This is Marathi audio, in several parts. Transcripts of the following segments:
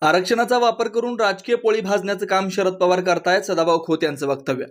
आरक्षणाचा वापर करून राजकीय पोळी भाजण्याचं काम शरद पवार करतायत, सदाभाऊ खोत यांचं वक्तव्य।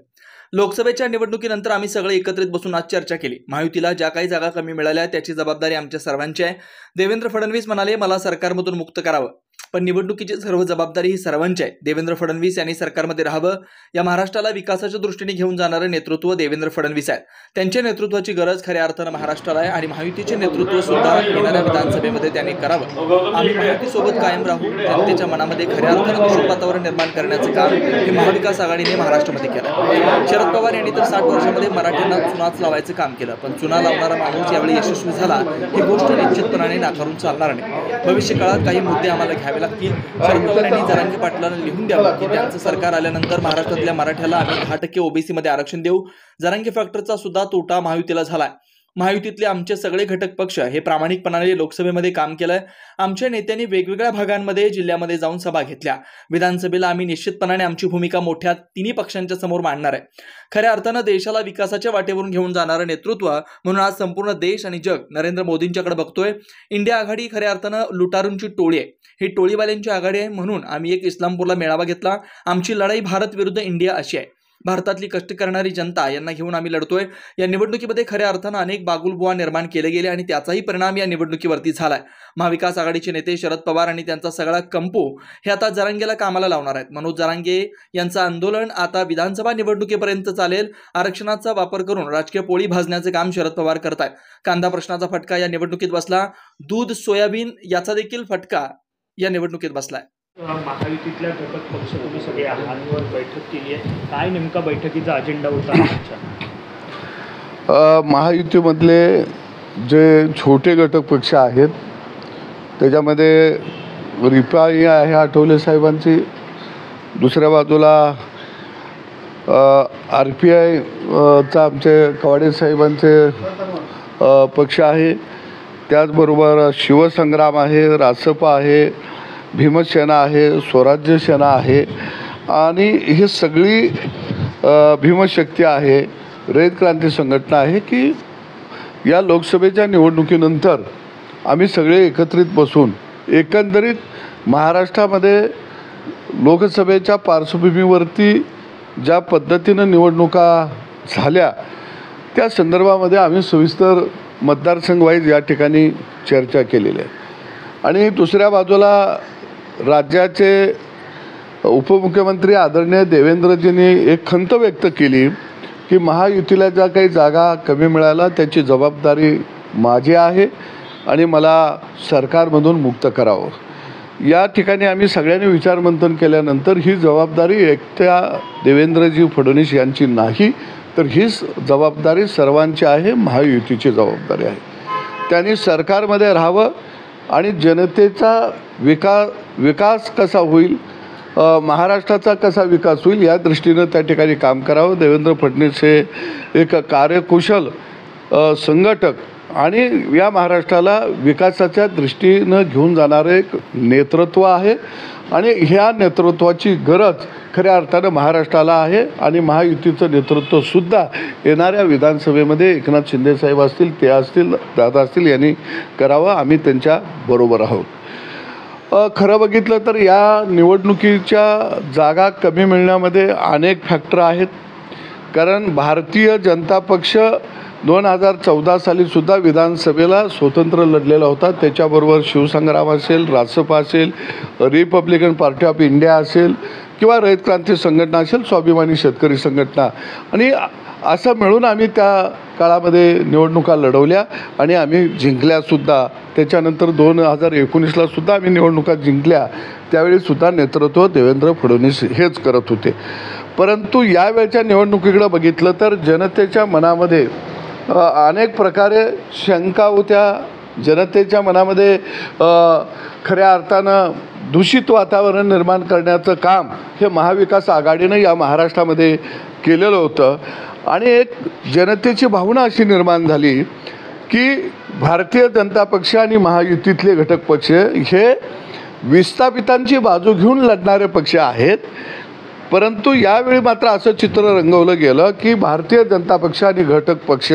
लोकसभेच्या निवडणुकीनंतर आम्ही सगळे एकत्रित बसून आज चर्चा केली। महायुतीला ज्या काही जागा कमी मिळाल्या त्याची जबाबदारी आमच्या सर्वांची आहे। देवेंद्र फडणवीस म्हणाले, मला सरकारमधून मुक्त करावं, पण निवडणुकीची सर्व जबाबदारी ही सर्वांची आहे। देवेंद्र फडणवीस यांनी सरकारमध्ये राहावं। या महाराष्ट्राला विकासाच्या दृष्टीने घेऊन जाणारे नेतृत्व देवेंद्र फडणवीस आहे। त्यांच्या नेतृत्वाची गरज खऱ्या अर्थानं महाराष्ट्राला आहे आणि महायुतीचे नेतृत्व सुद्धा येणाऱ्या विधानसभेमध्ये त्यांनी करावं। आम्ही महायुतीसोबत कायम राहू। जनतेच्या मनामध्ये खऱ्या अर्थानं दूषित वातावरण निर्माण करण्याचं काम हे महाविकास आघाडीने महाराष्ट्रामध्ये केलं। शरद पवार यांनी तर 60 वर्षामध्ये मराठ्यांना चुनाच लावायचं काम केलं, पण चुना लावणारा माणूस यावेळी यशस्वी झाला ही गोष्ट निश्चितपणाने नाकारून चालणार नाही। भविष्य काळात काही मुद्दे आम्हाला घ्यावे लागतील। शरद पवार यांनी जरांगे पाटलांना लिहून द्यावं की त्यांचं सरकार आल्यानंतर महाराष्ट्रातल्या मराठ्याला आम्ही 10% ओबीसी मध्ये आरक्षण देऊ। जरांगे फॅक्टरचा सुद्धा तोटा महायुतीला झालाय। महायुतीतले आमचे सगळे घटक पक्ष हे प्रामाणिकपणाने लोकसभेमध्ये काम केलंय। आमच्या नेत्यांनी वेगवेगळ्या भागांमध्ये जिल्ह्यामध्ये जाऊन सभा घेतल्या। विधानसभेला आम्ही निश्चितपणाने आमची भूमिका मोठ्या तिन्ही पक्षांच्या समोर मांडणार आहे। खऱ्या अर्थानं देशाला विकासाच्या वाटेवरून घेऊन जाणारं नेतृत्व म्हणून आज संपूर्ण देश आणि जग नरेंद्र मोदींच्याकडे बघतोय। इंडिया आघाडी खऱ्या अर्थानं लुटारूंची टोळी आहे, ही टोळीवाल्यांची आघाडी आहे। म्हणून आम्ही एक इस्लामपूरला मेळावा घेतला। आमची लढाई भारत विरुद्ध इंडिया अशी आहे। भारतातली कष्ट करणारी जनता यांना घेऊन आम्ही लढतोय। या निवडणुकीमध्ये खऱ्या अर्थानं अनेक बागुलबुवा निर्माण केले गेले आणि त्याचाही परिणाम या निवडणुकीवरती झालाय। महाविकास आघाडीचे नेते शरद पवार आणि त्यांचा सगळा कंपो हे आता जरांगेला कामाला लावणार आहेत। मनोज जरांगे यांचं आंदोलन आता विधानसभा निवडणुकीपर्यंत चालेल। आरक्षणाचा वापर करून राजकीय पोळी भाजण्याचे काम शरद पवार करतायत। कांदा प्रश्नाचा फटका या निवडणुकीत बसला। दूध सोयाबीन याचा देखील फटका या निवडणुकीत बसलाय। महायुतीतल्या घटक पक्ष तुम्ही सगळे आहांवर बैठक केली आहे, काय नेमका बैठकीचा अजेंडा होता? महायुतीमधले जे छोटे घटक पक्ष आहेत त्याच्यामध्ये रिपाई आहे आठवले साहेबांची, दुसऱ्या बाजूला RPI चा आमचे कवाडे साहेबांचे पक्ष आहे, त्याचबरोबर शिवसंग्राम आहे, रासपा आहे, भीमसेना आहे, स्वराज्य सेना आहे आणि ही सगळी भीमशक्ती आहे, रयत क्रांती संघटना आहे की या लोकसभेच्या निवडणुकीनंतर आम्ही सगळे एकत्रित बसून एकंदरीत महाराष्ट्रामध्ये लोकसभेच्या पार्श्वभूमीवरती ज्या पद्धतीनं निवडणुका झाल्या त्या संदर्भामध्ये आम्ही सविस्तर मतदारसंघ वाईज या ठिकाणी चर्चा केलेली आहे। आणि दुसऱ्या बाजूला राज्याचे उपमुख्यमंत्री आदरणीय देवेंद्रजींनी एक खंत व्यक्त केली की महायुतीला ज्या काही जागा कमी मिळाल्या त्याची जबाबदारी माझी आहे आणि मला सरकारमधून मुक्त करावं। या ठिकाणी आम्ही सगळ्यांनी विचारमंथन केल्यानंतर ही जबाबदारी एकट्या देवेंद्रजी फडणवीस यांची नाही, तर ही जबाबदारी सर्वांची आहे, महायुतीची जबाबदारी आहे। त्यांनी सरकारमध्ये राहावं आणि जनतेचा विकास कसा होईल, महाराष्ट्राचा कसा विकास होईल या दृष्टीनं त्या ठिकाणी काम करावं। देवेंद्र फडणवीस हे एक कार्यकुशल संघटक आणि या महाराष्ट्राला विकासाच्या दृष्टीनं घेऊन जाणारे एक नेतृत्व आहे आणि ह्या नेतृत्वाची गरज खऱ्या अर्थानं महाराष्ट्राला आहे आणि महायुतीचं नेतृत्वसुद्धा येणाऱ्या विधानसभेमध्ये एकनाथ शिंदे साहेब असतील, ते असतील, दादा असतील यांनी करावं। आम्ही त्यांच्या बरोबर आहोत। खरं बघितलं तर या निवडणुकीच्या जागा कमी मिळण्यामध्ये अनेक फॅक्टर आहेत, कारण भारतीय जनता पक्ष 2014 सालीसुद्धा विधानसभेला स्वतंत्र लढलेला होता। त्याच्याबरोबर शिवसंग्राम असेल, रासपा असेल, रिपब्लिकन पार्टी ऑफ इंडिया असेल किंवा रयत क्रांती संघटना असेल, स्वाभिमानी शेतकरी संघटना, आणि असं मिळून आम्ही त्या काळामध्ये निवडणुका लढवल्या आणि आम्ही जिंकल्यासुद्धा। त्याच्यानंतर 2019ला सुद्धा आम्ही निवडणुका जिंकल्या, त्यावेळीसुद्धा नेतृत्व देवेंद्र फडणवीस हेच करत होते। परंतु यावेळच्या निवडणुकीकडे बघितलं तर जनतेच्या मनामध्ये अनेक प्रकारे शंका होत्या। जनतेच्या मनामध्ये खऱ्या अर्थानं दूषित वातावरण निर्माण करण्याचं काम हे महाविकास आघाडीनं या महाराष्ट्रामध्ये केलेलं होतं आणि एक जनतेची भावना अशी निर्माण झाली की भारतीय जनता पक्ष आणि महायुतीतले घटक पक्ष हे विस्थापितांची बाजू घेऊन लढणारे पक्ष आहेत परंतु यावेळी मात्र असं चित्र रंगवलं गेलं की भारतीय जनता पक्ष आणि घटक पक्ष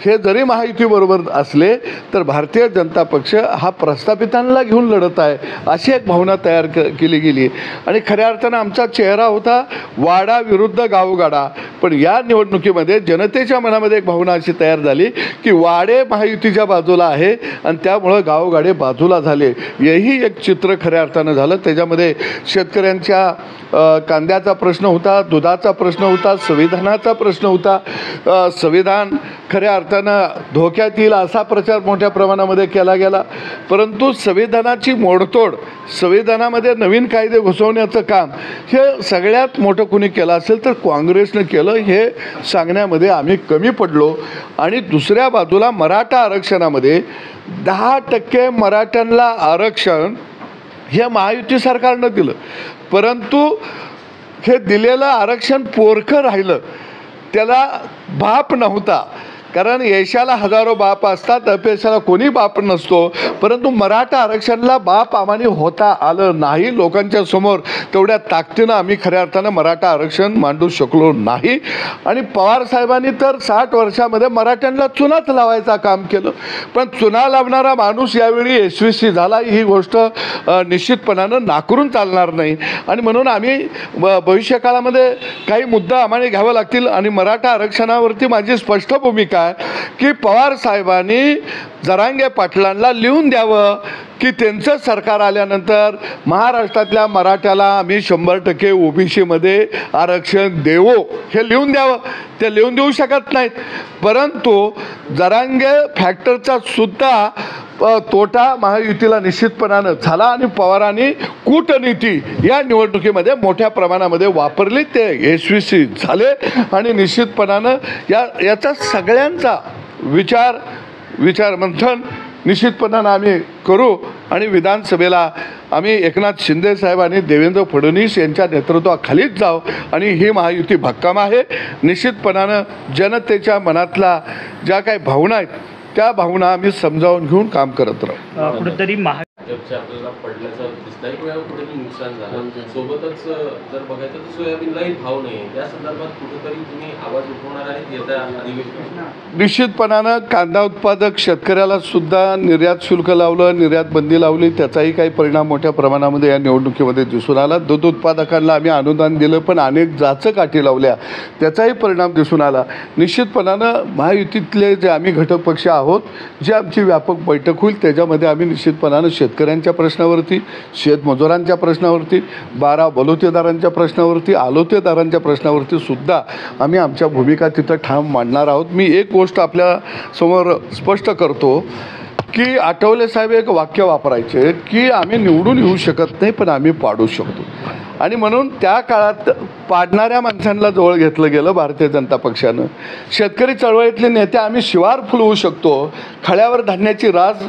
हे जरी महायुतीबरोबर असले तर भारतीय जनता पक्ष हा प्रस्थापितांना घेऊन लढत आहे अशी एक भावना तयार केली गेली. आणि खऱ्या अर्थानं आमचा चेहरा होता वाडा विरुद्ध गावगाडा. पण या निवडणुकीमध्ये जनतेच्या मनामध्ये एक भावना अशी तयार झाली की वाडे महायुतीच्या बाजूला आहे आणि त्यामुळं गावगाडे बाजूला झाले. हेही एक चित्र खऱ्या अर्थानं झालं. त्याच्यामध्ये शेतकऱ्यांच्या कांद्याचा प्रश्न होता, दुधाचा प्रश्न होता, संविधानाचा प्रश्न होता. संविधान खऱ्या अर्थानं धोक्यात येईल असा प्रचार मोठ्या प्रमाणामध्ये केला गेला. परंतु संविधानाची मोडतोड, संविधानामध्ये नवीन कायदे घुसवण्याचं काम हे सगळ्यात मोठं कुणी केलं असेल तर काँग्रेसनं केलं हे सांगण्यामध्ये आम्ही कमी पडलो. आणि दुसऱ्या बाजूला मराठा आरक्षणामध्ये 10% मराठ्यांना आरक्षण हे महायुती सरकारनं दिलं. परंतु हे दिलेलं आरक्षण पोरखं राहिलं, त्याला बाप नव्हता. कारण यशाला हजारो बाप असतात, अपयशाला कोणी बाप नसतो. परंतु मराठा आरक्षणाला बाप आम्हाने होता आलं नाही. लोकांच्या समोर तेवढ्या ताकदीनं आम्ही खऱ्या अर्थानं मराठा आरक्षण मांडू शकलो नाही. आणि पवार साहेबांनी तर 60 वर्षामध्ये मराठ्यांना चुनाच लावायचं काम केलं. पण चुना लावणारा माणूस यावेळी यशस्वी झाला ही गोष्ट निश्चितपणानं नाकारून चालणार नाही. आणि म्हणून आम्ही भविष्यकाळामध्ये काही मुद्दा आम्हाला घ्यावं लागतील. आणि मराठा आरक्षणावरती माझी स्पष्ट भूमिका की पवार साहेबांनी जरांगे पाटलांना लिहून द्यावं की त्यांचं सरकार आल्यानंतर महाराष्ट्रातल्या मराठ्याला आम्ही 100% ओबीसीमध्ये आरक्षण देऊ हे लिहून द्यावं. ते लिहून देऊ शकत नाहीत. परंतु जरांगे फॅक्टरचा सुद्धा तोटा महायुतीला निश्चितपणानं झाला. आणि पवारांनी कूटनीती या निवडणुकीमध्ये मोठ्या प्रमाणामध्ये वापरली, ते यशस्वी झाले. आणि निश्चितपणानं याचा सगळ्यांचा विचारमंथन निश्चितपणानं आम्ही करू. आणि विधानसभेला आम्ही एकनाथ शिंदे साहेब आणि देवेंद्र फडणवीस यांच्या नेतृत्वाखालीच जाऊ. आणि ही महायुती भक्कम आहे. निश्चितपणानं जनतेच्या मनातला ज्या काही भावना आहेत त्या भावना आम्ही समजावून घेऊन काम करत राहू. कुठेतरी आपल्याला पडल्याचं दिसतंय किंवा कुठेतरी नुकसान झालं. सोबतच जर बघायचं तर सोयाबीनलाही भाव नाही. या संदर्भात कुठेतरी तुम्ही आवाज उठवणार आहे येत्या अधिवेशनात? निश्चितपणानं कांदा उत्पादक शेतकऱ्याला सुद्धा निर्यात शुल्क लावलं, निर्यात बंदी लावली. त्याचाही काही परिणाम मोठ्या प्रमाणामध्ये या निवडणुकीमध्ये दिसून आला. दूध उत्पादकांना आम्ही अनुदान दिलं पण अनेक जाचं काठी लावल्या, त्याचाही परिणाम दिसून आला. निश्चितपणानं महायुतीतले जे आम्ही घटक पक्ष आहोत, जे आमची व्यापक बैठक होईल त्याच्यामध्ये आम्ही निश्चितपणानं शेतकऱ्यांच्या प्रश्नावरती, शेतमजुरांच्या प्रश्नावरती, 12 बलुतेदारांच्या प्रश्नावरती, आलोतेदारांच्या प्रश्नावरती सुद्धा आम्ही आमच्या भूमिका तिथं ठाम मांडणार आहोत. मी एक गोष्ट आपल्या समोर स्पष्ट करतो की आठवले साहेब एक वाक्य वापरायचे की आम्ही निवडून येऊ शकत नाही पण आम्ही पाडू शकतो. आणि म्हणून त्या काळात पाडणाऱ्या माणसांना जवळ घेतलं गेलं भारतीय जनता पक्षानं. शेतकरी चळवळीतले नेते आम्ही शिवार फुलवू शकतो, खळ्यावर धान्याची राज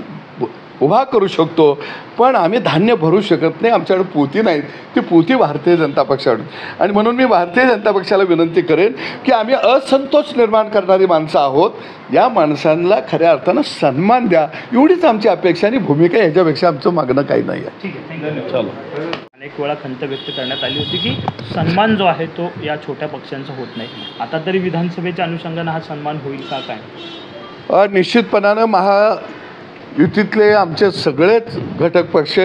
उभा करू शकतो, पण आम्ही धान्य भरू शकत नाही. आमच्याकडे पोती नाहीत, ती पोती भारतीय जनता पक्षाकडे. आणि म्हणून मी भारतीय जनता पक्षाला विनंती करेन की आम्ही असंतोष निर्माण करणारी माणसं आहोत. या माणसांना खऱ्या अर्थानं सन्मान द्या, एवढीच आमची अपेक्षा आणि भूमिका. ह्याच्यापेक्षा आमचं मागणं काही नाही आहे. ठीक आहे, चलो. अनेक वेळा खंत व्यक्त करण्यात आली होती की सन्मान जो आहे तो या छोट्या पक्षांचा होत नाही. आता तरी विधानसभेच्या अनुषंगानं हा सन्मान होईल का काय? निश्चितपणानं महायुतीतले आमचे सगळेच घटक पक्ष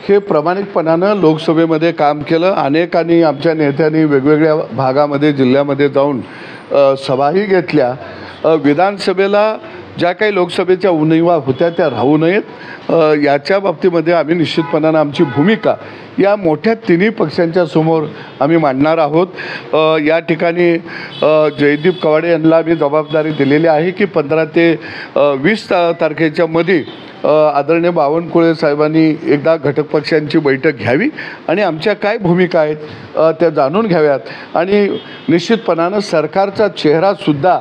हे प्रामाणिकपणानं लोकसभेमध्ये काम केलं. अनेकांनी आमच्या नेत्यांनी वेगवेगळ्या भागामध्ये, जिल्ह्यामध्ये जाऊन सभाही घेतल्या. विधानसभेला ज्या काही लोकसभेच्या उणिवा होत्या त्या राहू नयेत याच्या बाबतीमध्ये आम्ही निश्चितपणानं आमची भूमिका या मोठ्या तिन्ही पक्षांच्या समोर आम्ही मांडणार आहोत. या ठिकाणी जयदीप कवाडे यांना मी जबाबदारी दिलेली आहे की 15 ते 20 तारखेच्या मध्ये आदरणीय बावनकुळे साहेबांनी एकदा घटक पक्षांची बैठक घ्यावी आणि आमच्या काय भूमिका आहेत त्या जाणून घ्याव्यात. आणि निश्चितपणानं सरकारचा चेहरासुद्धा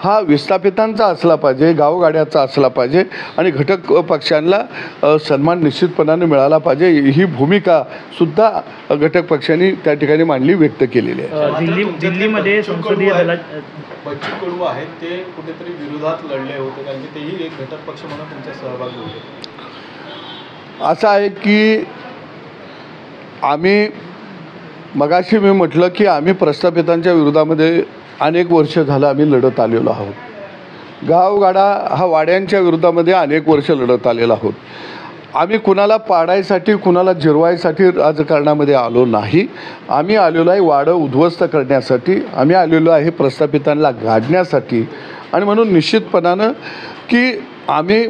हा विस्थापितांचा असला पाहिजे, गावगाड्याचा असला पाहिजे आणि घटक पक्षांना सन्मान निश्चितपणाने मिळाला पाहिजे. ही भूमिकासुद्धा घटक पक्षांनी त्या ठिकाणी मांडली, व्यक्त केलेली आहे. दिल्लीमध्ये संसदीय दलात बच्चू कडू आहेत, ते कुठेतरी विरोधात लढले होते कारण की तेही एक घटक पक्ष म्हणून त्यांच्या सहभागी होते. असं आहे की आम्ही मगाशी मी म्हटलं की आम्ही प्रस्थापितांच्या विरोधामध्ये अनेक वर्ष झालं आम्ही लढत आलेलो आहोत. गावगाडा हा वाड्यांच्या विरोधामध्ये अनेक वर्ष लढत आलेलो आहोत. आम्ही कुणाला पाडायसाठी कुणाला जिरवायसाठी राजकारणामध्ये आलो नाही. आम्ही आलेलो आहे वाडं उद्ध्वस्त करण्यासाठी, आम्ही आलेलो आहे प्रस्थापितांना गाडण्यासाठी. आणि म्हणून निश्चितपणानं की आम्ही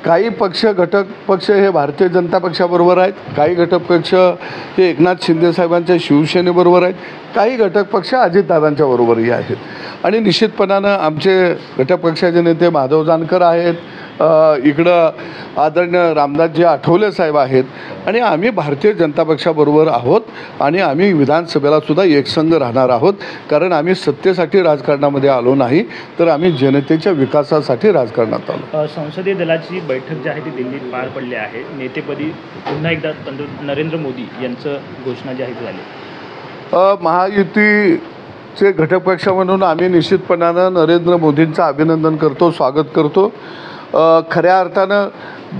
काही घटक पक्ष हे भारतीय जनता पक्षाबरोबर आहेत, काही घटक पक्ष हे एकनाथ शिंदेसाहेबांच्या शिवसेनेबरोबर आहेत, काही घटक पक्ष अजितदादांच्या बरोबरही आहेत. आणि निश्चितपणानं आमचे घटक पक्षाचे नेते माधव जानकर आहेत, इकडं आदरणीय रामदासजी आठवले साहेब आहेत. आणि आम्ही भारतीय जनता पक्षाबरोबर आहोत आणि आम्ही विधानसभेलासुद्धा एकसंघ राहणार आहोत. कारण आम्ही सत्तेसाठी राजकारणामध्ये आलो नाही, तर आम्ही जनतेच्या विकासासाठी राजकारणात आलो. संसदीय दलाची बैठक जी आहे ती दिल्लीत पार पडली आहे. नेतेपदी पुन्हा एकदा नरेंद्र मोदी यांचं घोषणा जाहीर झाली. महायुतीचे घटक पक्ष म्हणून आम्ही निश्चितपणानं नरेंद्र मोदींचं अभिनंदन करतो, स्वागत करतो. खऱ्या अर्थानं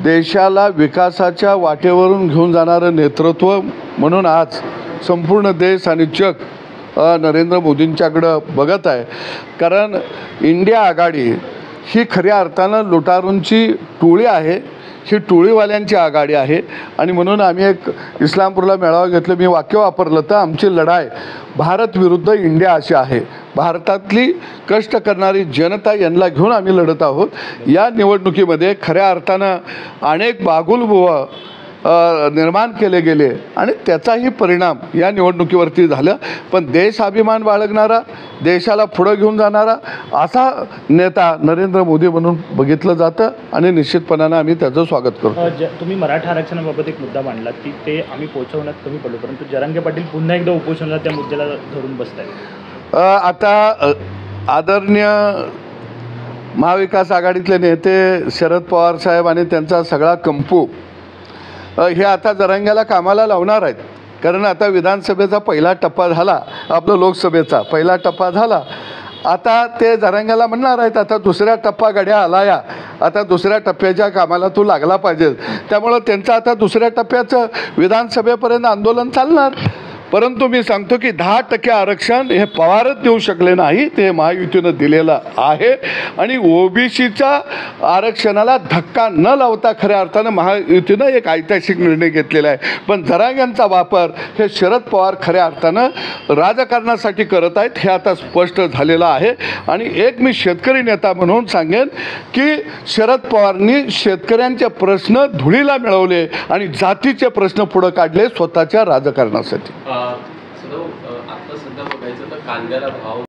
देशाला विकासाच्या वाटेवरून घेऊन जाणारं नेतृत्व म्हणून आज संपूर्ण देश आणि जग नरेंद्र मोदींच्याकडं बघत आहे. कारण इंडिया आघाडी ही खऱ्या अर्थानं लुटारूंची टोळी आहे, ही टोळीवाल्यांची आघाडी आहे. आणि म्हणून आम्ही एक इस्लामपूरला मेळावा घेतलं, मी वाक्य वापरलं तर आमची लढाई भारत विरुद्ध इंडिया अशी आहे. भारतातली कष्ट करणारी जनता यांना घेऊन आम्ही लढत आहोत. या निवडणुकीमध्ये खऱ्या अर्थानं अनेक बागुलबुवा निर्माण केले गेले आणि त्याचाही परिणाम या निवडणुकीवरती झालं. पण देशाभिमान बाळगणारा, देशाला पुढं घेऊन जाणारा असा नेता नरेंद्र मोदी म्हणून बघितलं जातं आणि निश्चितपणानं आम्ही त्याचं स्वागत करतो. तुम्ही मराठा आरक्षणाबाबत एक मुद्दा मांडलात की ते आम्ही पोहोचवण्यात कमी पडलो, परंतु जरांगे पाटील पुन्हा एकदा उपोषणाला त्या मुद्द्याला धरून बसत आहेत. आता आदरणीय महाविकास आघाडीतले नेते शरद पवार साहेब आणि त्यांचा सगळा कंपू हे आता जरांग्याला कामाला लावणार आहेत. कारण आता विधानसभेचा पहिला टप्पा झाला, आपलं लोकसभेचा पहिला टप्पा झाला. आता ते जरांग्याला म्हणणार आहेत आता दुसऱ्या टप्पा गड्या आला या, आता दुसऱ्या टप्प्याच्या कामाला तू लागला पाहिजे. त्यामुळं त्यांचं आता दुसऱ्या टप्प्याचं विधानसभेपर्यंत आंदोलन चालणार. परंतु मी सांगतो की 10% आरक्षण हे पवारच देऊ शकले नाही, ते महायुतीनं दिलेलं आहे. आणि ओबीसीच्या आरक्षणाला धक्का न लावता खऱ्या अर्थानं महायुतीनं एक ऐतिहासिक निर्णय घेतलेला आहे. पण जरांग्यांचा वापर हे शरद पवार खऱ्या अर्थानं राजकारणासाठी करत आहेत, हे आता स्पष्ट झालेलं आहे. आणि एक मी शेतकरी नेता म्हणून सांगेन की शरद पवारांनी शेतकऱ्यांचे प्रश्न धुळीला मिळवले आणि जातीचे प्रश्न पुढं काढले स्वतःच्या राजकारणासाठी. आता सध्या बघायचं तर कांद्याला भाव